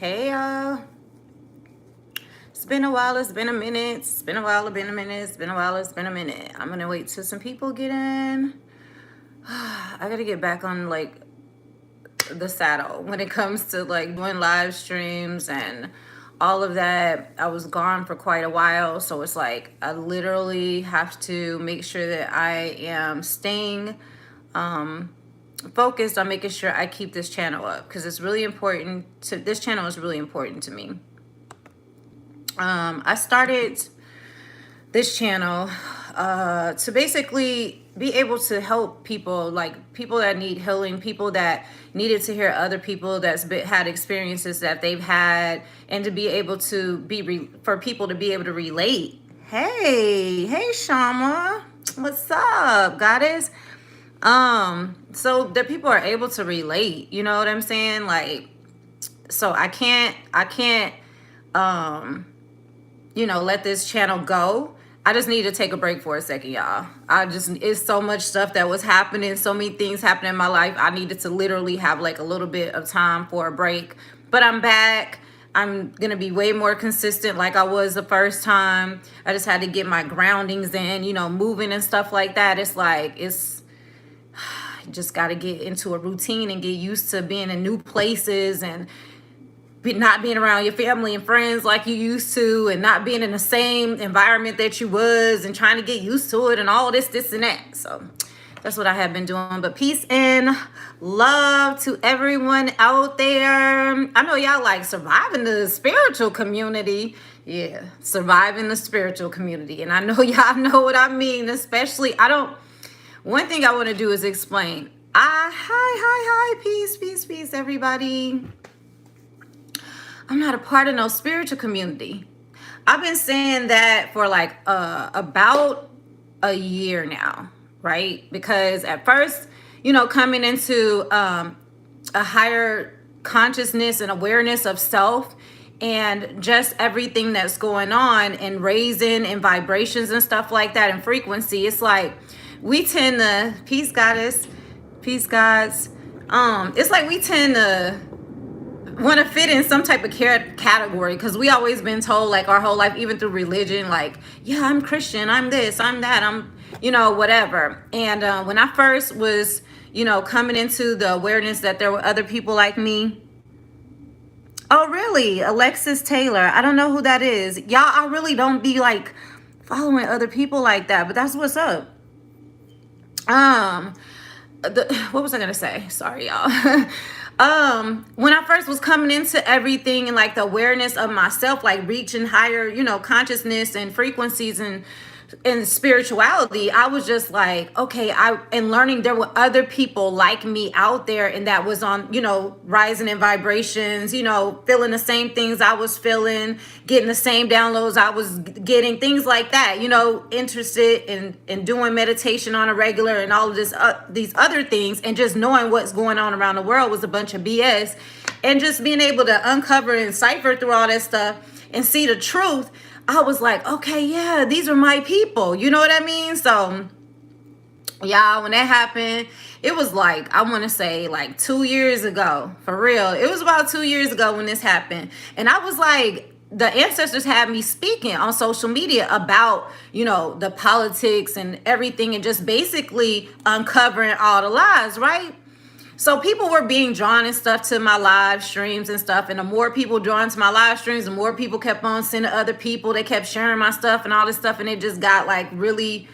Hey y'all. It's been a while, it's been a minute. It's been a while, it's been a minute. It's been a while, it's been a minute. I'm gonna wait till some people get in. I gotta get back on like the saddle when it comes to like doing live streams and all of that. I was gone for quite a while, so it's like I literally have to make sure that I am staying focused on making sure I keep this channel up, because it's really important to this channel is really important to me. I started this channel to basically be able to help people, like people that need healing, people that needed to hear other people that's had experiences that they've had, and to be able to for people to be able to relate. Hey Shama, what's up, goddess? So that people are able to relate, you know what I'm saying? Like, so I can't let this channel go. I just need to take a break for a second, y'all. It's so much stuff that was happening, so many things happening in my life. I needed to literally have like a little bit of time for a break, but I'm back. I'm gonna be way more consistent like I was the first time. I just had to get my groundings in, moving and stuff like that. It's like, just got to get into a routine and get used to being in new places and not being around your family and friends like you used to, and not being in the same environment that you was, and trying to get used to it and all this and that. So that's what I have been doing. But peace and love to everyone out there. I know y'all like surviving the spiritual community. Yeah, surviving the spiritual community. And I know y'all know what I mean, especially one thing I want to do is explain. Hi, peace, everybody. I'm not a part of no spiritual community. I've been saying that for like about a year now, right? Because at first, coming into a higher consciousness and awareness of self, and just everything that's going on, and raising and vibrations and stuff like that, and frequency, it's like we tend to, peace goddess, peace gods, it's like we tend to want to fit in some type of category, because we always been told, like our whole life, even through religion, like, yeah, I'm Christian, I'm this, I'm that, I'm whatever. And when I first was coming into the awareness that there were other people like me. Oh really? Alexis Taylor, I don't know who that is, y'all. I really don't be like following other people like that, but that's what's up. What was I gonna say? Sorry, y'all. When I first was coming into everything, and like the awareness of myself, like reaching higher, consciousness and frequencies and spirituality, I was just like, okay, and learning there were other people like me out there, and that was on, rising in vibrations, feeling the same things I was feeling, getting the same downloads I was getting, things like that, interested in doing meditation on a regular, and all of these other things, and just knowing what's going on around the world was a bunch of BS, and just being able to uncover and cipher through all that stuff and see the truth. I was like, okay, yeah, these are my people. You know what I mean? So, y'all, when that happened, it was like, I want to say like 2 years ago, for real. It was about 2 years ago when this happened. And I was like, the ancestors had me speaking on social media about, the politics and everything, and just basically uncovering all the lies, right? So people were being drawn and stuff to my live streams and stuff. And the more people drawn to my live streams, the more people kept on sending other people. They kept sharing my stuff and all this stuff. And it just got like really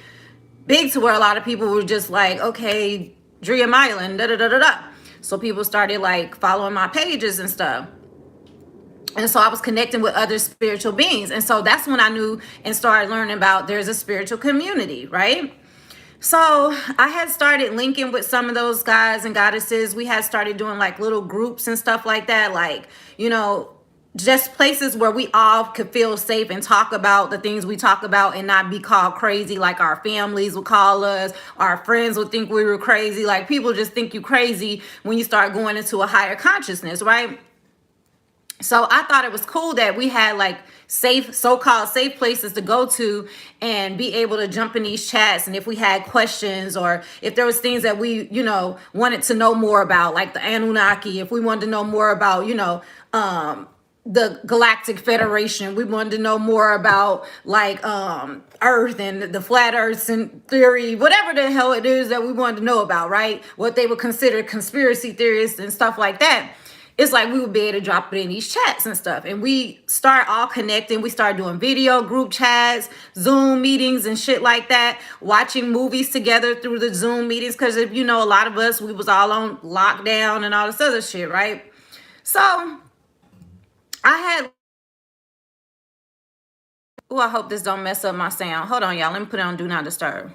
big, to where a lot of people were just like, okay, Drea Mylan, da-da-da-da-da. So people started like following my pages and stuff. And so I was connecting with other spiritual beings. And so that's when I knew and started learning about there's a spiritual community, right? So I had started linking with some of those guys and goddesses. We had started doing like little groups and stuff like that, like, just places where we all could feel safe and talk about the things we talk about, and not be called crazy like our families would call us. Our friends would think we were crazy. Like, people just think you crazy when you start going into a higher consciousness, right? So I thought it was cool that we had like so-called safe places to go to, and be able to jump in these chats. And if we had questions, or if there was things that we, wanted to know more about, like the Anunnaki, if we wanted to know more about, the Galactic Federation. We wanted to know more about like Earth and the flat Earth and theory, whatever the hell it is that we wanted to know about, right? What they would consider conspiracy theorists and stuff like that. It's like we would be able to drop it in these chats and stuff. And we start all connecting. We start doing video group chats, Zoom meetings and shit like that, watching movies together through the Zoom meetings. Because if you know, a lot of us, we was all on lockdown and all this other shit, right? So I had, oh, I hope this don't mess up my sound. Hold on, y'all. Let me put it on Do Not Disturb.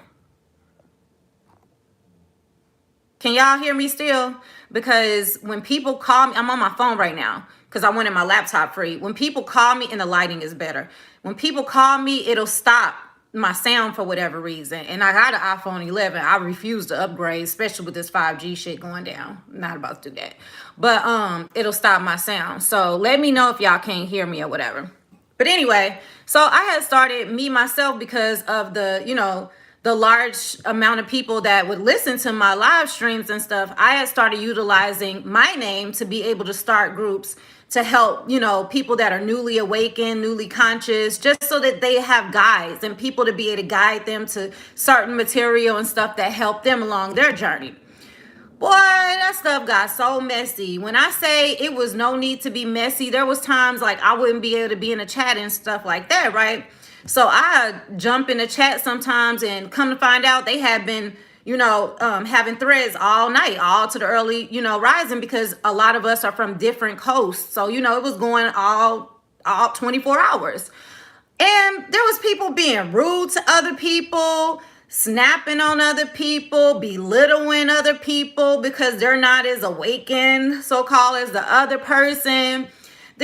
Can y'all hear me still? Because when people call me, I'm on my phone right now because I wanted my laptop free. When people call me, and the lighting is better. When people call me, it'll stop my sound for whatever reason. And I got an iPhone 11. I refuse to upgrade, especially with this 5G shit going down. I'm not about to do that. But it'll stop my sound. So let me know if y'all can't hear me or whatever. But anyway, so I had started me myself because of the, you know, the large amount of people that would listen to my live streams and stuff. I had started utilizing my name to be able to start groups to help, you know, people that are newly awakened, newly conscious, just so that they have guides and people to be able to guide them to certain material and stuff that help them along their journey. Boy, that stuff got so messy. When I say it was no need to be messy, there was times like I wouldn't be able to be in a chat and stuff like that, right? So I jump in the chat sometimes and come to find out they had been, you know, having threads all night, all to the early, you know, rising, because a lot of us are from different coasts. So, you know, it was going all 24 hours. And there was people being rude to other people, snapping on other people, belittling other people because they're not as awakened, so-called, as the other person.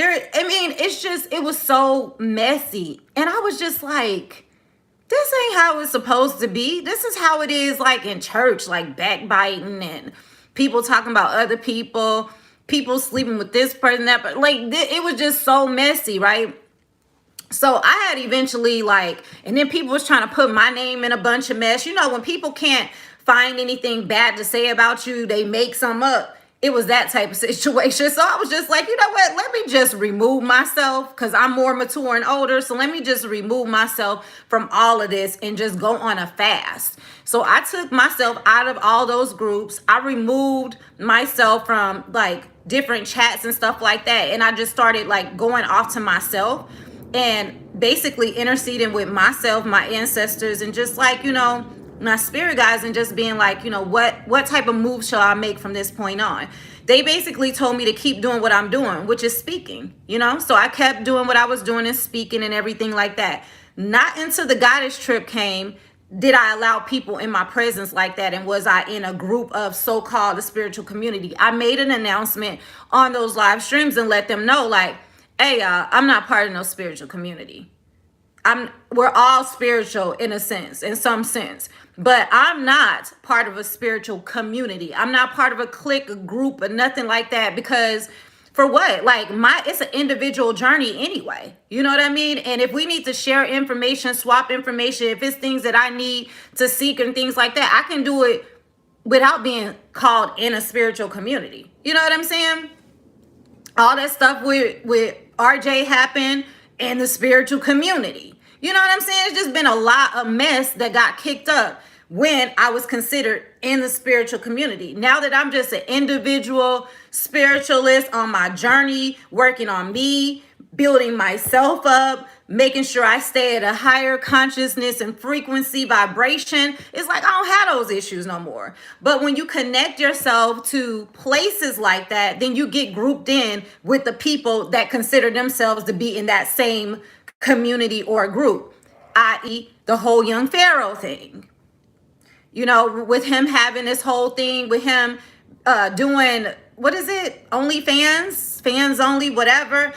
I mean, it was so messy. And I was just like, this ain't how it's supposed to be. This is how it is like in church, like backbiting and people talking about other people, people sleeping with this person, that, but like it was just so messy, right? So I had eventually and then people was trying to put my name in a bunch of mess. You know, when people can't find anything bad to say about you, they make some up. It was that type of situation. So I was just like, you know what? Let me just remove myself because I'm more mature and older. So let me just remove myself from all of this and just go on a fast. So I took myself out of all those groups. I removed myself from different chats and stuff like that. And I just started going off to myself and basically interceding with myself, my ancestors, and just my spirit guides, and just being what type of move shall I make from this point on? They basically told me to keep doing what I'm doing, which is speaking, so I kept doing what I was doing and speaking and everything like that. Not until the goddess trip came did I allow people in my presence like that, and was I in a group of so-called the spiritual community. I made an announcement on those live streams and let them know hey, I'm not part of no spiritual community. We're all spiritual in a sense, in some sense, but I'm not part of a spiritual community. I'm not part of a clique, a group, or nothing like that, because for what? It's an individual journey anyway. You know what I mean? And if we need to share information, swap information, if it's things that I need to seek and things like that, I can do it without being called in a spiritual community. You know what I'm saying? All that stuff with RJ happened in the spiritual community. You know what I'm saying? It's just been a lot of mess that got kicked up when I was considered in the spiritual community. Now that I'm just an individual spiritualist on my journey, working on me, building myself up, making sure I stay at a higher consciousness and frequency vibration, it's I don't have those issues no more. But when you connect yourself to places like that, then you get grouped in with the people that consider themselves to be in that same community or group, i.e. the whole young Pharaoh thing. With him having this whole thing, with him doing, what is it? OnlyFans, fans only, whatever,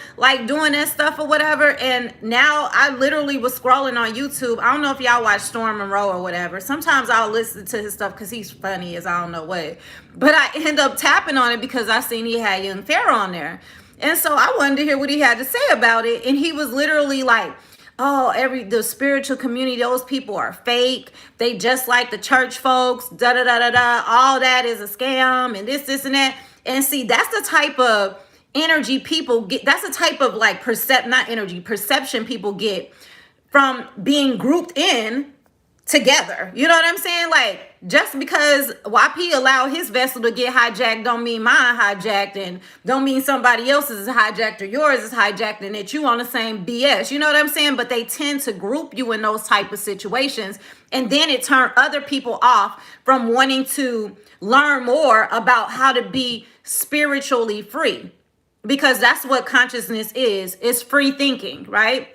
doing that stuff or whatever. And now I literally was scrolling on YouTube. I don't know if y'all watch Storm Monroe or whatever. Sometimes I'll listen to his stuff because he's funny as I don't know what. But I end up tapping on it because I seen he had young Pharaoh on there. And so I wanted to hear what he had to say about it. And he was literally the spiritual community, those people are fake. They just like the church folks, all that is a scam and this and that. And see, that's the type of energy people get. That's a type of like perception people get from being grouped in together. You know what I'm saying? Like, just because YP allowed his vessel to get hijacked don't mean mine hijacked, and don't mean somebody else's is hijacked or yours is hijacked, and that you on the same BS. You know what I'm saying? But they tend to group you in those type of situations, and then it turns other people off from wanting to learn more about how to be spiritually free, because that's what consciousness is. It's free thinking, right?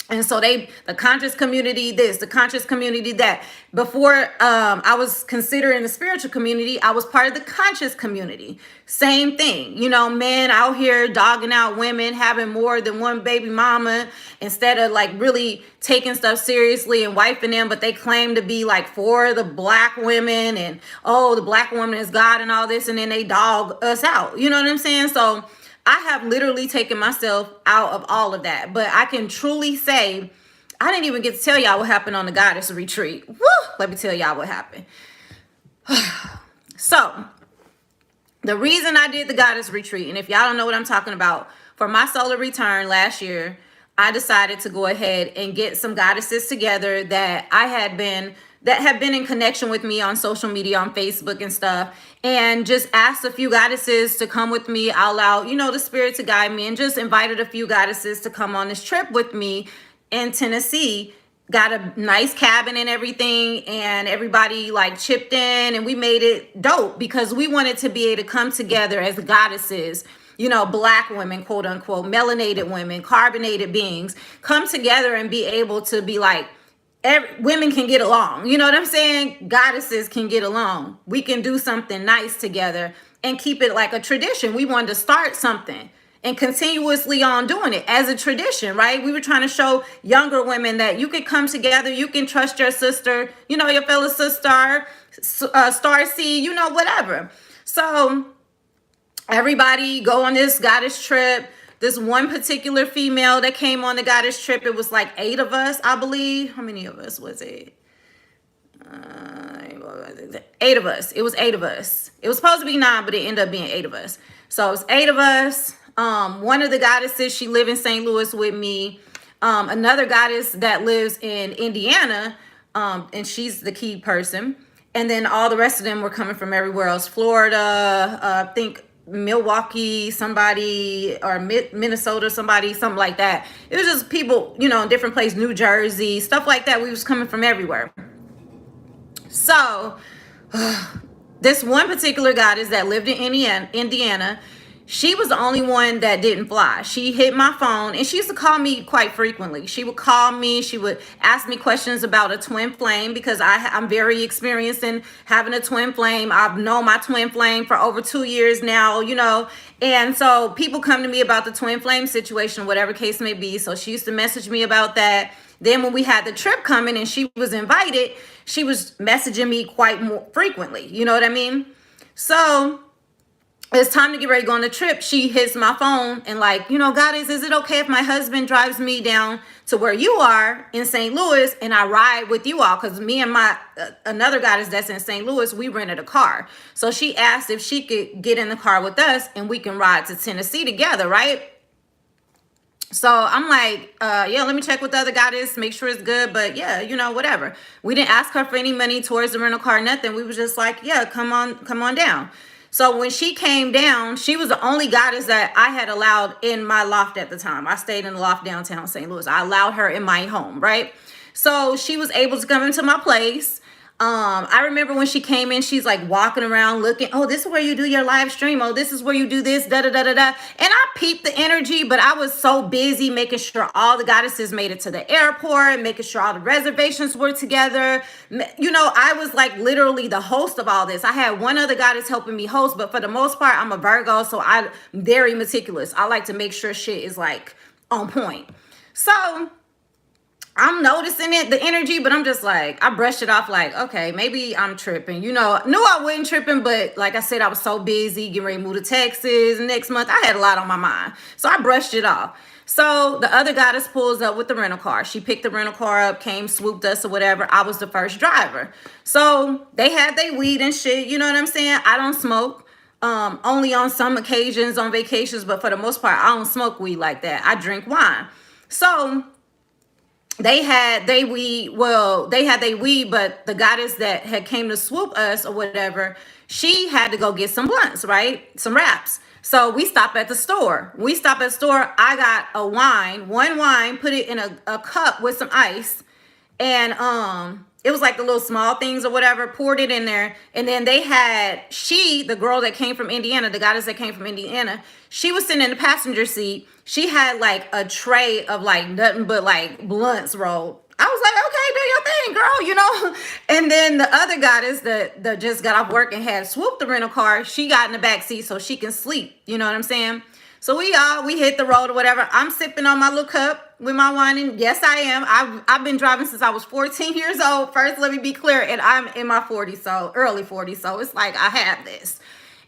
And so the conscious community, this, the conscious community, that. Before I was considering the spiritual community, I was part of the conscious community. Same thing. You know, men out here dogging out women, having more than one baby mama, instead of like really taking stuff seriously and wifing them, but they claim to be like for the black women, and, oh, the black woman is God and all this, and then they dog us out. You know what I'm saying? So I have literally taken myself out of all of that. But I can truly say, I didn't even get to tell y'all what happened on the Goddess Retreat. Woo! Let me tell y'all what happened. So, the reason I did the Goddess Retreat, and if y'all don't know what I'm talking about, for my solar return last year, I decided to go ahead and get some goddesses together that have been in connection with me on social media, on Facebook and stuff, and just asked a few goddesses to come with me. I allowed, the spirit to guide me, and just invited a few goddesses to come on this trip with me in Tennessee. Got a nice cabin and everything, and everybody like chipped in, and we made it dope because we wanted to be able to come together as goddesses, black women, quote unquote, melanated women, carbonated beings, come together and be able to be like, women can get along. You know what I'm saying? Goddesses can get along. We can do something nice together and keep it like a tradition. We wanted to start something and continuously on doing it as a tradition, right? We were trying to show younger women that you can come together, you can trust your sister, your fellow sister, star seed, whatever. So everybody go on this goddess trip. This one particular female that came on the goddess trip, it was like 8 of us, I believe. How many of us was it? 8 of us. It was 8 of us. It was supposed to be 9, but it ended up being 8 of us. So it was 8 of us. One of the goddesses, she lived in St. Louis with me. Another goddess that lives in Indiana, and she's the key person. And then all the rest of them were coming from everywhere else. Florida, I think Milwaukee, somebody, or Minnesota, somebody, something like that. It was just people, in different places, New Jersey, stuff like that. We was coming from everywhere. So this one particular goddess that lived in Indiana, she was the only one that didn't fly. She hit my phone, and she used to call me quite frequently. She would call me. She would ask me questions about a twin flame, because I'm very experienced in having a twin flame. I've known my twin flame for over 2 years now, And so people come to me about the twin flame situation, whatever case may be. So she used to message me about that. Then when we had the trip coming and she was invited, she was messaging me quite more frequently. You know what I mean? So it's time to get ready to go on the trip. She hits my phone and like, Goddess, is it okay if my husband drives me down to where you are in St. Louis and I ride with you all? Because me and my another goddess that's in St. Louis, we rented a car. So she asked if she could get in the car with us and we can ride to Tennessee together, right? So I'm like, yeah, let me check with the other goddess, make sure it's good. But yeah, whatever. We didn't ask her for any money towards the rental car, nothing. We was just like, yeah, come on down. So when she came down, she was the only goddess that I had allowed in my loft at the time. I stayed in the loft downtown St. Louis. I allowed her in my home, right? So she was able to come into my place. I remember when she came in, she's like walking around looking, oh, this is where you do your live stream. Oh, this is where you do this, da da da da da. And I peeped the energy, but I was so busy making sure all the goddesses made it to the airport, making sure all the reservations were together. I was like literally the host of all this. I had one other goddess helping me host, but for the most part, I'm a Virgo, so I'm very meticulous. I like to make sure shit is like on point. So I'm noticing it, the energy, but I'm just like, I brushed it off like, okay, maybe I'm tripping. Knew I wasn't tripping, but like I said, I was so busy getting ready to move to Texas next month. I had a lot on my mind. So I brushed it off. So the other goddess pulls up with the rental car. She picked the rental car up, came, swooped us or whatever. I was the first driver. So they had their weed and shit. You know what I'm saying? I don't smoke. only on some occasions on vacations, but for the most part, I don't smoke weed like that. I drink wine. So they had they had they weed, but the goddess that had came to swoop us or whatever, she had to go get some blunts, right? Some wraps. So we stop at the store. We stop at the store. I got a wine, one wine, put it in a cup with some ice, and it was like the little small things or whatever, poured it in there. And then they had, the girl that came from Indiana, the goddess that came from Indiana, she was sitting in the passenger seat. She had like a tray of like nothing but like blunts rolled. I was like, okay, do your thing, girl, you know. And then the other goddess that just got off work and had swooped the rental car, she got in the back seat so she can sleep. You know what I'm saying? So we hit the road or whatever. I'm sipping on my little cup with my wine, and yes, I am. I've been driving since I was 14 years old. First, let me be clear, and I'm in my 40s, so early 40s. So it's like I have this,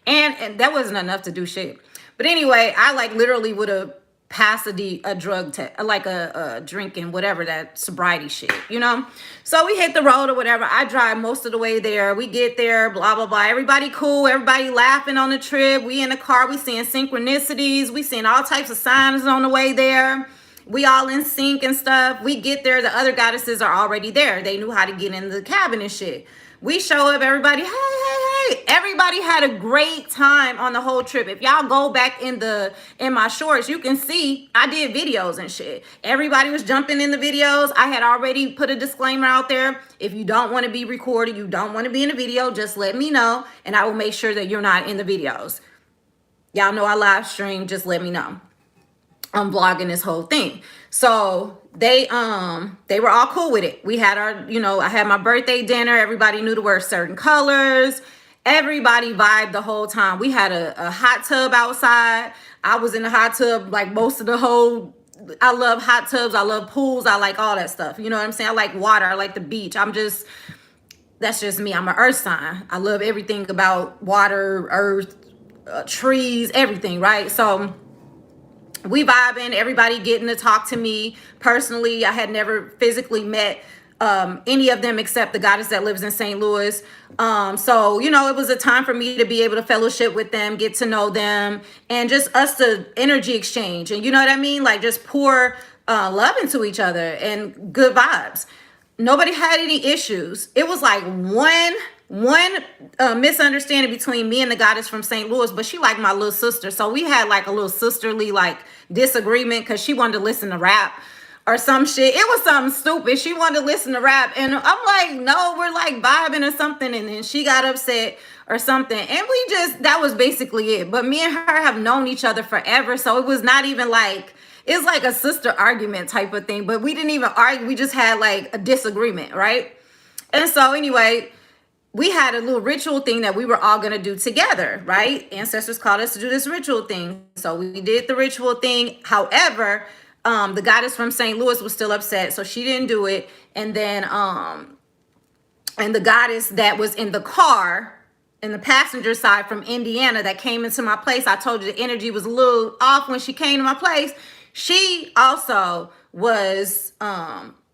and that wasn't enough to do shit. But anyway, I like literally would have passed a drug test, like a drinking, whatever, that sobriety shit, you know? So we hit the road or whatever. I drive most of the way there. We get there, blah, blah, blah. Everybody cool. Everybody laughing on the trip. We in the car. We seeing synchronicities. We seeing all types of signs on the way there. We all in sync and stuff. We get there. The other goddesses are already there. They knew how to get in the cabin and shit. We show up, everybody, hey, hey, hey. Everybody had a great time on the whole trip. If y'all go back in my shorts, you can see I did videos and shit. Everybody was jumping in the videos. I had already put a disclaimer out there. If you don't want to be recorded, you don't want to be in the video, just let me know, and I will make sure that you're not in the videos. Y'all know I live stream, just let me know. I'm vlogging this whole thing. So they were all cool with it. We had our, I had my birthday dinner. Everybody knew to wear certain colors. Everybody vibed the whole time. We had a hot tub outside. I was in the hot tub like most of the whole. I love hot tubs. I love pools. I like all that stuff. You know what I'm saying? I like water. I like the beach. That's just me. I'm an earth sign. I love everything about water, earth, trees, everything, right? So we vibing, everybody getting to talk to me personally. I had never physically met any of them except the goddess that lives in St. Louis. So, it was a time for me to be able to fellowship with them, get to know them, and just us to energy exchange. And you know what I mean? Like just pour love into each other and good vibes. Nobody had any issues. It was like one misunderstanding between me and the goddess from St. Louis, but she like my little sister. So we had like a little sisterly like disagreement because she wanted to listen to rap or some shit. It was something stupid. She wanted to listen to rap. And I'm like, no, we're like vibing or something. And then she got upset or something. And that was basically it. But me and her have known each other forever. So it was not even like, it's like a sister argument type of thing. But we didn't even argue. We just had like a disagreement, right? And so anyway, we had a little ritual thing that we were all going to do together, right? Ancestors called us to do this ritual thing. So we did the ritual thing. However, the goddess from St. Louis was still upset, so she didn't do it. And then, and the goddess that was in the car, in the passenger side from Indiana that came into my place, I told you the energy was a little off when she came to my place. She also was,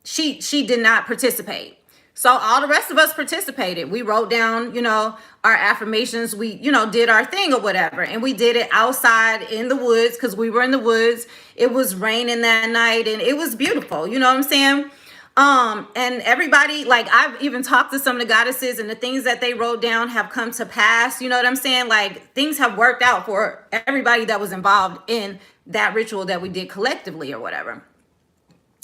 she did not participate. So all the rest of us participated. We wrote down, our affirmations. We, did our thing or whatever. And we did it outside in the woods because we were in the woods. It was raining that night and it was beautiful. You know what I'm saying? And everybody, like I've even talked to some of the goddesses and the things that they wrote down have come to pass. You know what I'm saying? Like things have worked out for everybody that was involved in that ritual that we did collectively or whatever.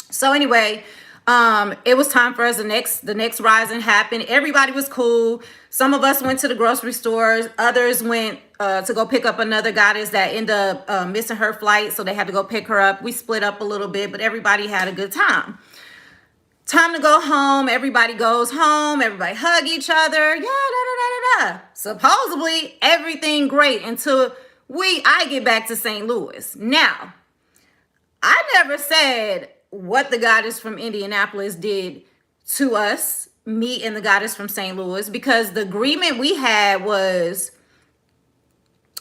So anyway, it was time for us. The next rising happened. Everybody was cool. Some of us went to the grocery stores. Others went to go pick up another goddess that ended up missing her flight. So they had to go pick her up. We split up a little bit, but everybody had a good time. Time to go home. Everybody goes home. Everybody hug each other. Yeah, da, da, da, da, da. Supposedly everything great until I get back to St. Louis. Now, I never said what the goddess from Indianapolis did to us, me and the goddess from St. Louis, because the agreement we had was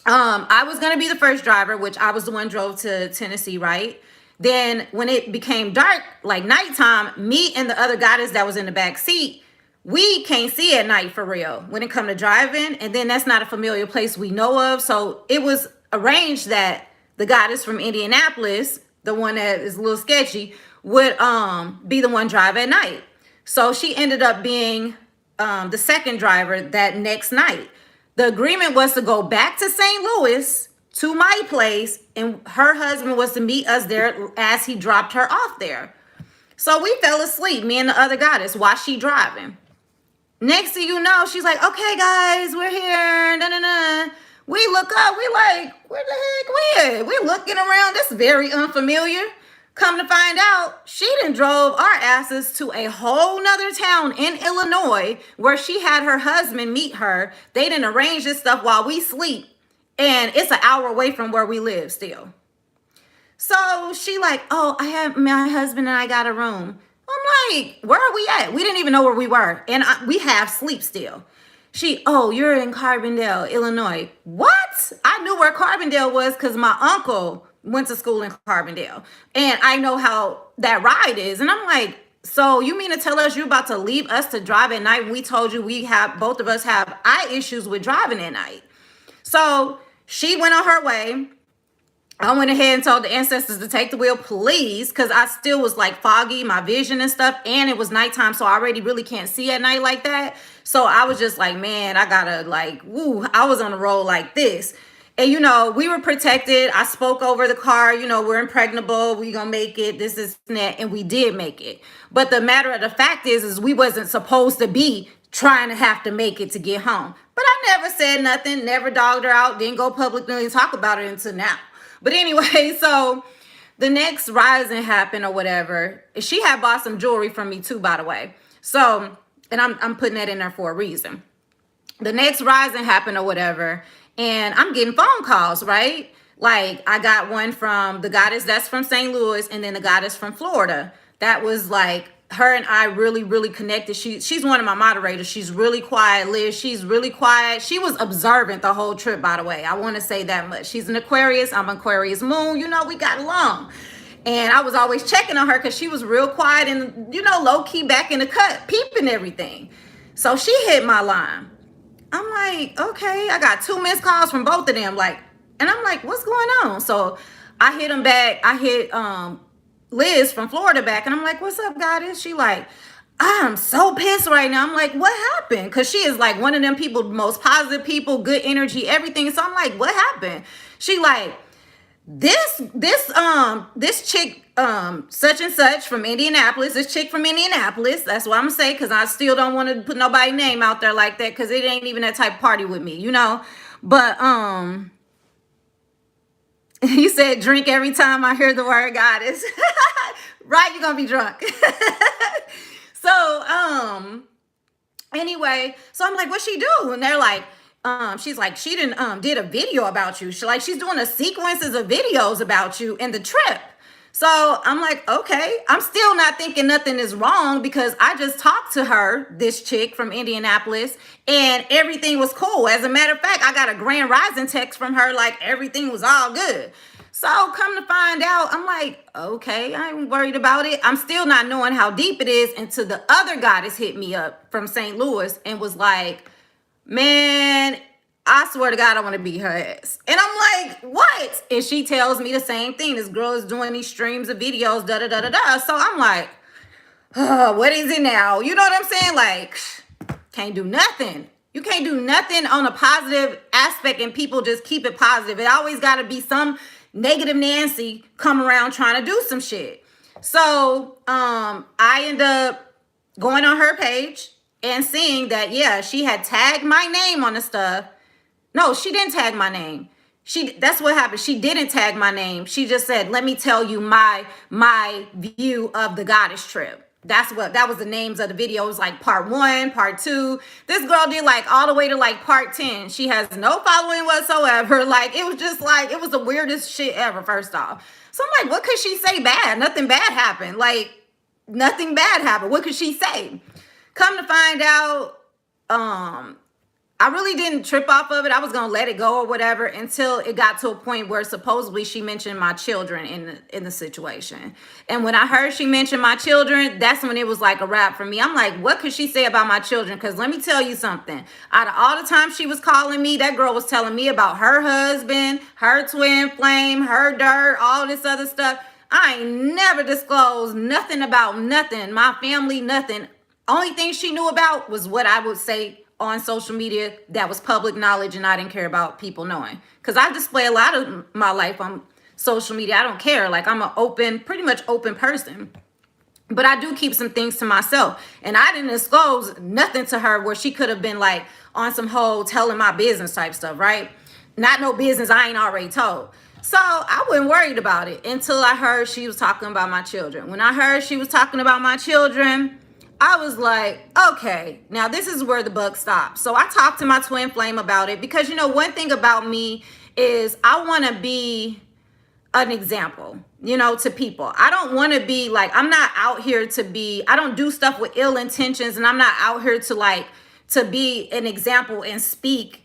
I was going to be the first driver, which I was the one drove to Tennessee, right? Then when it became dark, like nighttime, me and the other goddess that was in the back seat, we can't see at night for real when it come to driving. And then that's not a familiar place we know of. So it was arranged that the goddess from Indianapolis, the one that is a little sketchy, would be the one drive at night. So she ended up being the second driver that next night. The agreement was to go back to St. Louis to my place, and her husband was to meet us there as he dropped her off there. So we fell asleep, me and the other goddess, while she driving. Next thing you know, she's like, okay, guys, we're here. Da, da, da. We look up, we like, where the heck we at? We're looking around. This is very unfamiliar. Come to find out, she done drove our asses to a whole nother town in Illinois where she had her husband meet her. They didn't arrange this stuff while we sleep. And it's an hour away from where we live still. So she like, oh, I have my husband and I got a room. I'm like, where are we at? We didn't even know where we were. And we have sleep still. Oh, you're in Carbondale, Illinois. What? I knew where Carbondale was because my uncle went to school in Carbondale. And I know how that ride is. And I'm like, so you mean to tell us you're about to leave us to drive at night when we told you both of us have eye issues with driving at night? So she went on her way. I went ahead and told the ancestors to take the wheel, please, because I still was like foggy, my vision and stuff, and it was nighttime, so I already really can't see at night like that. So I was just like, man, I gotta like, woo, I was on the road like this. And, we were protected. I spoke over the car, we're impregnable. We gonna make it. This is that. And we did make it. But the matter of the fact is we wasn't supposed to be trying to have to make it to get home. But I never said nothing, never dogged her out, didn't go publicly talk about it until now. But anyway, so the next rising happened or whatever. She had bought some jewelry from me too, by the way. So, and I'm putting that in there for a reason. The next rising happened or whatever. And I'm getting phone calls, right? Like I got one from the goddess that's from St. Louis and then the goddess from Florida. That was like her and I really, really connected. She's one of my moderators. She's really quiet, Liz. She's really quiet. She was observant the whole trip, by the way. I want to say that much. She's an Aquarius. I'm an Aquarius moon. We got along. And I was always checking on her because she was real quiet and, low-key back in the cut, peeping everything. So she hit my line. I'm like, okay, I got 2 missed calls from both of them. And I'm like, what's going on? So I hit them back. I hit Liz from Florida back. And I'm like, what's up, goddess? She like, I'm so pissed right now. I'm like, what happened? Because she is like one of them people, most positive people, good energy, everything. So I'm like, what happened? She like, this chick, such and such from Indianapolis, that's what I'm gonna say, because I still don't want to put nobody's name out there like that, because it ain't even that type of party with me, but you said drink every time I hear the word goddess. Right, you're gonna be drunk. So anyway, so I'm like, what she do? And they're like, she's like, she did a video about you. She's doing a sequences of videos about you in the trip. So I'm like, okay, I'm still not thinking nothing is wrong because I just talked to her, this chick from Indianapolis, and everything was cool. As a matter of fact, I got a grand rising text from her, like everything was all good. So come to find out, I'm like, okay, I ain't worried about it. I'm still not knowing how deep it is until the other goddess hit me up from St. Louis and was like, man, I swear to God, I want to beat her ass. And I'm like, what? And she tells me the same thing. This girl is doing these streams of videos, da-da-da-da-da. So I'm like, what is it now? You know what I'm saying? Like, can't do nothing. You can't do nothing on a positive aspect and people just keep it positive. It always got to be some negative Nancy come around trying to do some shit. So I end up going on her page and seeing that, yeah, she had tagged my name on the stuff. No, she didn't tag my name. That's what happened. She didn't tag my name. She just said, let me tell you my view of the goddess trip. That was the names of the video. It was like part 1, part 2. This girl did like all the way to like part 10. She has no following whatsoever. Like, it was just like, it was the weirdest shit ever, first off. So I'm like, what could she say bad? Nothing bad happened. Like, nothing bad happened. What could she say? Come to find out, I really didn't trip off of it. I was gonna let it go or whatever until it got to a point where supposedly she mentioned my children in the situation. And when I heard she mentioned my children, that's when it was like a wrap for me. I'm like, what could she say about my children? Because let me tell you something. Out of all the time she was calling me, that girl was telling me about her husband, her twin flame, her dirt, all this other stuff. I ain't never disclosed nothing about nothing, my family, nothing. Only thing she knew about was what I would say on social media that was public knowledge, and I didn't care about people knowing. Because I display a lot of my life on social media. I don't care. Like, I'm an open, pretty much open person. But I do keep some things to myself. And I didn't disclose nothing to her where she could have been like on some whole telling my business type stuff, right? Not no business I ain't already told. So I wasn't worried about it until I heard she was talking about my children. When I heard she was talking about my children, I was like, okay, now this is where the buck stops. So I talked to my twin flame about it because, one thing about me is I want to be an example, to people. I don't want to be like, I'm not out here to be, I don't do stuff with ill intentions, and I'm not out here to be an example and speak